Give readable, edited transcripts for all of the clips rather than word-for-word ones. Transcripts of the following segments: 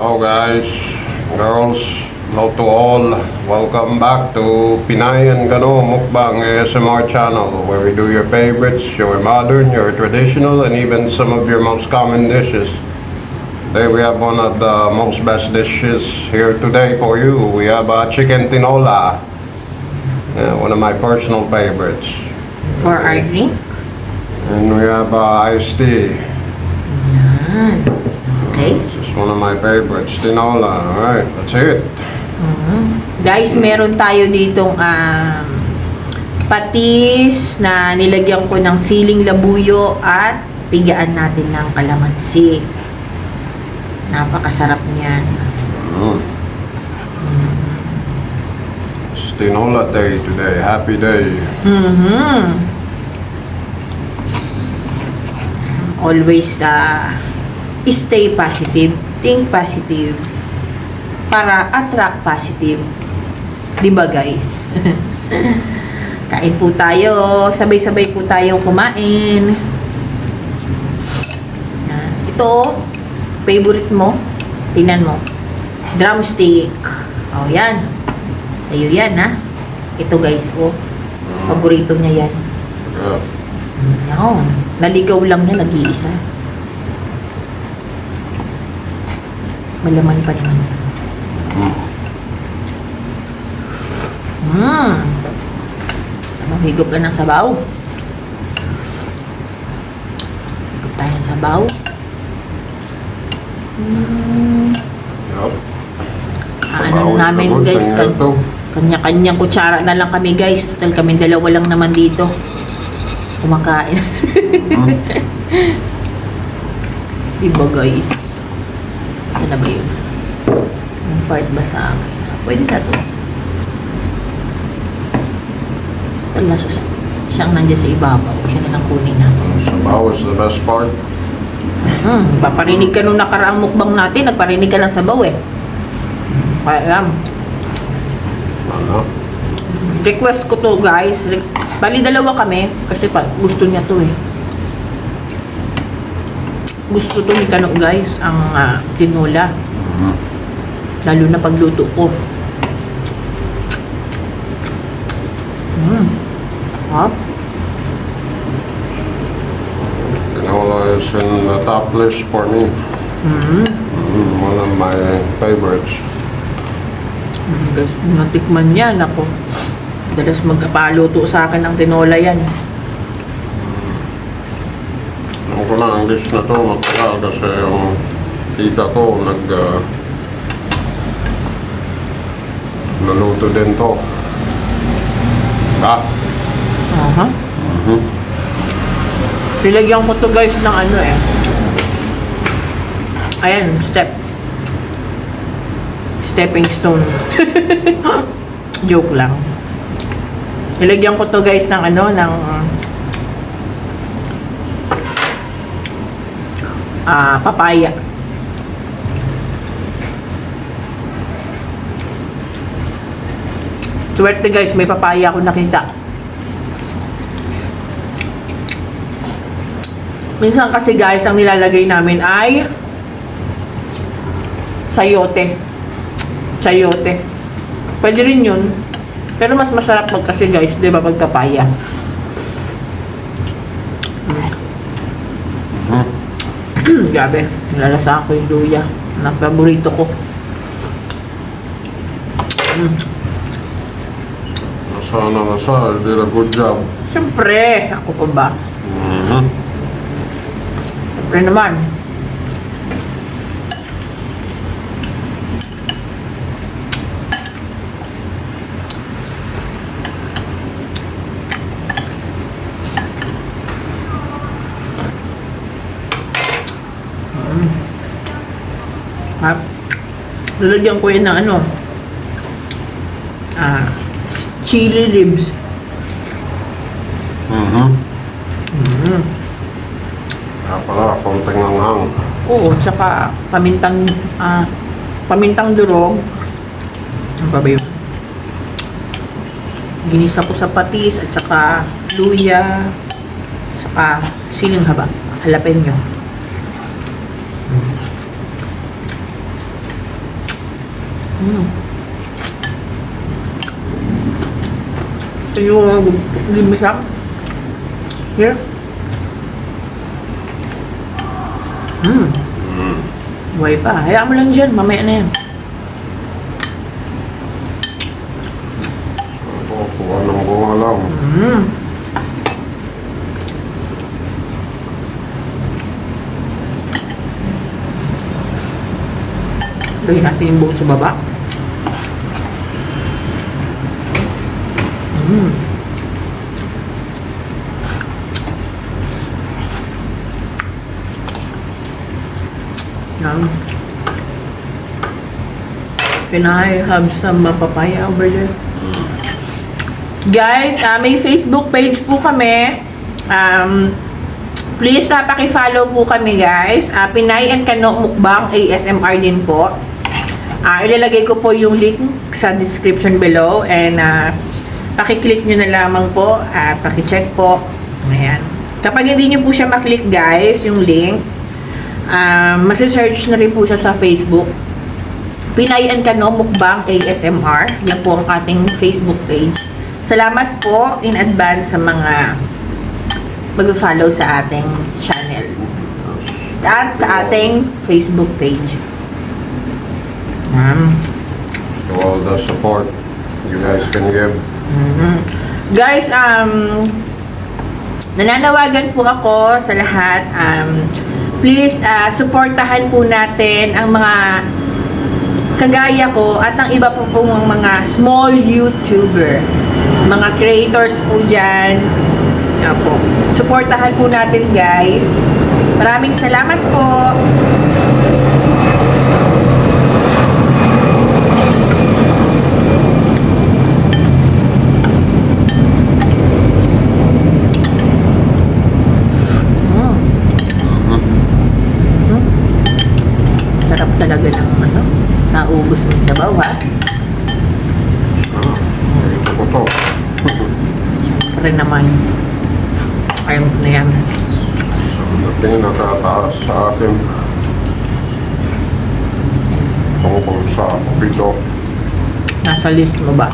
Hello guys, girls, hello to all. Welcome back to Pinay and Gano Mukbang ASMR channel, where we do your favorites, your modern, your traditional, and even some of your most common dishes. Today we have one of the most best dishes here today for you. We have chicken tinola, one of my personal favorites. For our drink? And we have iced tea. Yan. Okay. This is one of my favorites, tinola. Alright, that's it. Guys, meron tayo ditong patis na nilagyan ko ng siling labuyo at pigaan natin ng kalamansi. Napakasarap niyan. It's tinola day today. Happy day. Always stay positive, think positive para attract positive. 'Di ba, guys? Kain po tayo, sabay-sabay po tayo kumain. Yan. Ito, favorite mo, tingnan mo. Drumstick. Oh, yan. Sa'yo yan, ha? Ito, guys, oh. Paborito niya yan. Yeah. Yan. Naligaw lang niya, nag-iisa. Malaman pa naman. Higop ka ng sabaw. Higop tayo ng sabaw. Yup. Ano namin, guys, kanya-kanyang kutsara na lang kami, guys. Total kami dalawa lang naman dito kumakain. Diba, guys? Saan na ba yun? Yung part ba sa akin? Pwede na to. Nasa siyang nandiyan sa ibabaw. Siya na lang kunin natin. Sabaw is the best part. Paparinig ka nung nakaraang mukbang natin. Nagparinig ka ng sabaw eh. Kaya Ano? request ko to, guys. Bali dalawa kami. Kasi gusto niya to eh. Gusto to ni Kano, guys. Ang tinola. Lalo na pagluto ko. Hop. Tinola is in the top list for me. One of my favorites. Guys, natikman yan ako. Dalas magpaluto sa akin ng tinola yan. Alam ko na ang dish na to matagal kasi yung tita ko naluto din to. Aha. Nilagyan ko to, guys, ng ano eh. Ayan, stepping stone. Joke lang. Nilagyan ko to, guys, ng ano, ng papaya. Swerte, guys, may papaya ako nakita. Minsan kasi, guys, ang nilalagay namin ay sayote. Sayote. Pwede rin yun. Pero mas masarap kasi, guys, di ba, pag papaya. Grabe. Nalalasaan ko yung luya. Na paborito ko. Nasa, did a good job. Siyempre. Ako pa ba? Siyempre naman. Lalagyan ko yun ng ano, chili leaves. Kaya pala, konting anghang. Oo, tsaka pamintang durog. Ano pa ba yun? Ginisa ko sa patis at saka luya, tsaka siling jalapeno. Ito yung gimisang. Here. Buhay pa. Hayaan mo lang dyan. Mamaya na yan. Kuha ng bunga lang. Lagyan natin yung buong sa baba. Yan. Can I have some papaya over there? Guys, may Facebook page po kami. Please, paki-follow po kami, guys. Pinay and Kano Mukbang ASMR din po. Ilalagay ko po yung link sa description below and paki-click nyo na lamang po at paki-check po. Ayan. Kapag hindi nyo po siya maklik, guys, yung link, masi-search na rin po siya sa Facebook. Pinay and Kano Mukbang ASMR. Yan po ang ating Facebook page. Salamat po in advance sa mga mag-follow sa ating channel at sa ating Facebook page. To all the support you guys can give. Guys, nananawagan po ako sa lahat. Please, supportahan po natin ang mga kagaya ko at ang iba po pong mga small YouTuber. Mga creators po dyan. Opo. Supportahan po natin, guys. Maraming salamat po. Sarap talaga ng naubos mo sa sabaw, ha? Ito ko to. Siyempre naman. Ayaw ko na yan. Sa dating nakataas sa akin. Tungkol sa pito. Nasa list mo ba?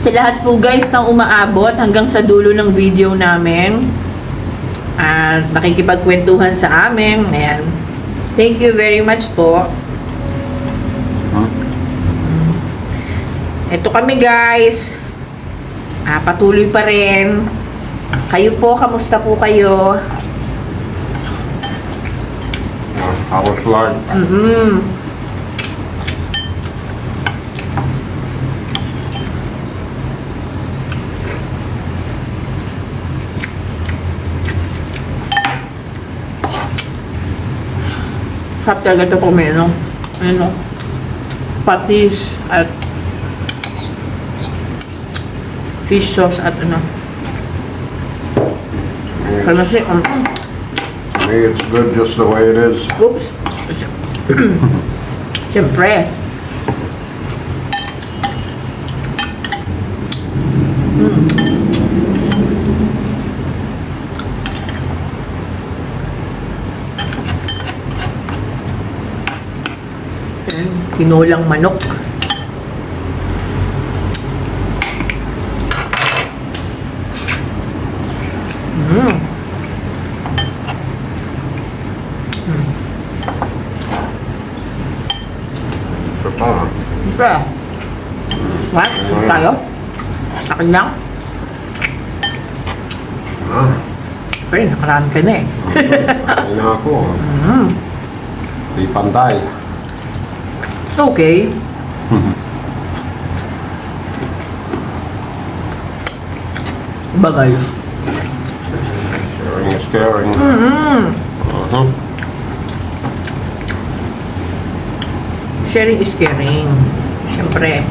Sa lahat po, guys, na umaabot hanggang sa dulo ng video namin at nakikipagkwentuhan sa amin. Ayan. Thank you very much po. Ito kami, guys. Patuloy pa rin. Kayo po, kamusta po kayo? How's life? Sarap talaga ito kung may patis at fish sauce at kalmasi. To me, it's good just the way it is. Oops. Siyempre. Tinolang manok. Ito pa. Siyempre. What? Tayo? Akin lang? Siyempre, nakaraan ka na eh. Kain na ako. Di pantay. It's okay. Diba, guys? Sharing is caring. Sharing is caring. Siyempre.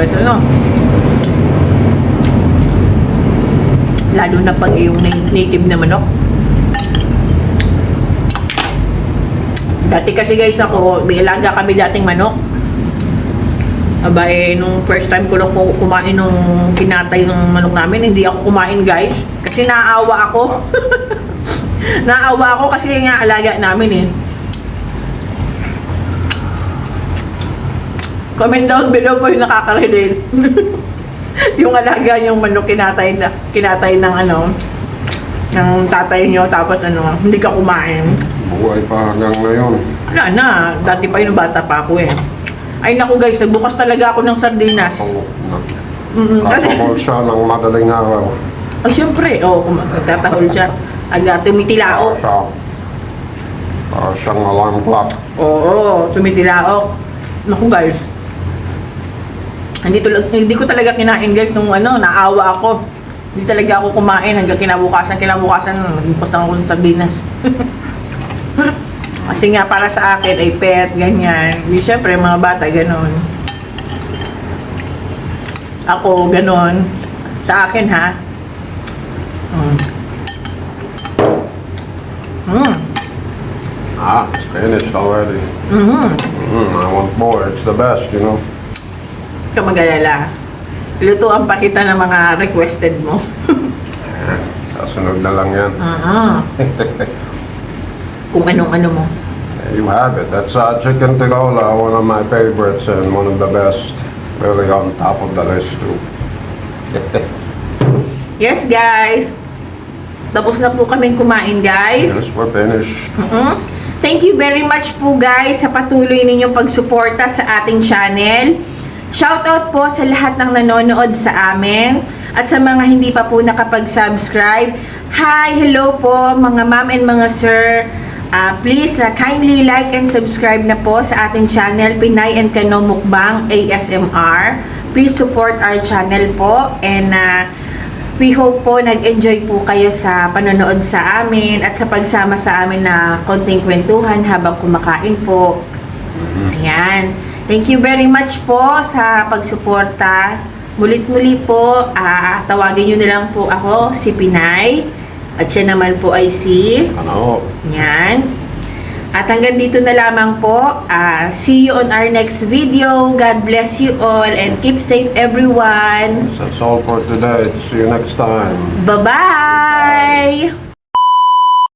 guys, ano? Lalo na pag yung native na manok. Dati kasi guys ako, may alaga kami dating manok. Aba nung first time ko lang kumain nung kinatay ng manok namin, hindi ako kumain guys. Kasi naawa ako. Naawa ako kasi nga alaga namin eh. Comment down below po yung nakaka-relate. Yung alaga yung manok kinatay ng ng tatay nyo, tapos hindi ka kumain. Buhay pa hanggang ngayon. Wala na, dati pa yun bata pa ako eh. Ay naku guys, nagbukas talaga ako ng sardinas. Kasi, Kakabol siya ng madaling araw. syempre, magtatahol siya. Aga, tumitilao. Para siyang alarm clock. Oo, tumitilaok. Naku guys. Hindi ko talaga kinain guys nung naawa ako. Hindi talaga ako kumain hanggang kinabukasan, nagbukas na ako ng sardinas. Kasi nga para sa akin ay pet, ganyan. Di syempre mga bata ganon. Ako ganon. Sa akin ha. It's finished already. I want more. It's the best, you know. Huwag ka mag-alala. Lutuan pa kita ng mga requested mo. Sasunod na lang yan. Kung anong-ano mo. You have it. That's chicken tinola, one of my favorites and one of the best. Really on top of the list too. Yes guys. Tapos na po kaming kumain guys. Yes, we're finished. Thank you very much po guys sa patuloy ninyong pagsuporta sa ating channel. Shoutout po sa lahat ng nanonood sa amin at sa mga hindi pa po nakapag-subscribe. Hi, hello po mga ma'am and mga sir. Please kindly like and subscribe na po sa ating channel Pinay and Kano Mukbang ASMR. Please support our channel po and we hope po nag-enjoy po kayo sa panonood sa amin at sa pagsama sa amin na konting kwentuhan habang kumakain po. Ayan. Thank you very much po sa pagsuporta. Mulit-muli po, tawagin nyo na lang po ako, si Pinay. At siya naman po ay si... Ano? Yan. At hanggang dito na lamang po. See you on our next video. God bless you all and keep safe everyone. That's all for today. See you next time. Bye-bye!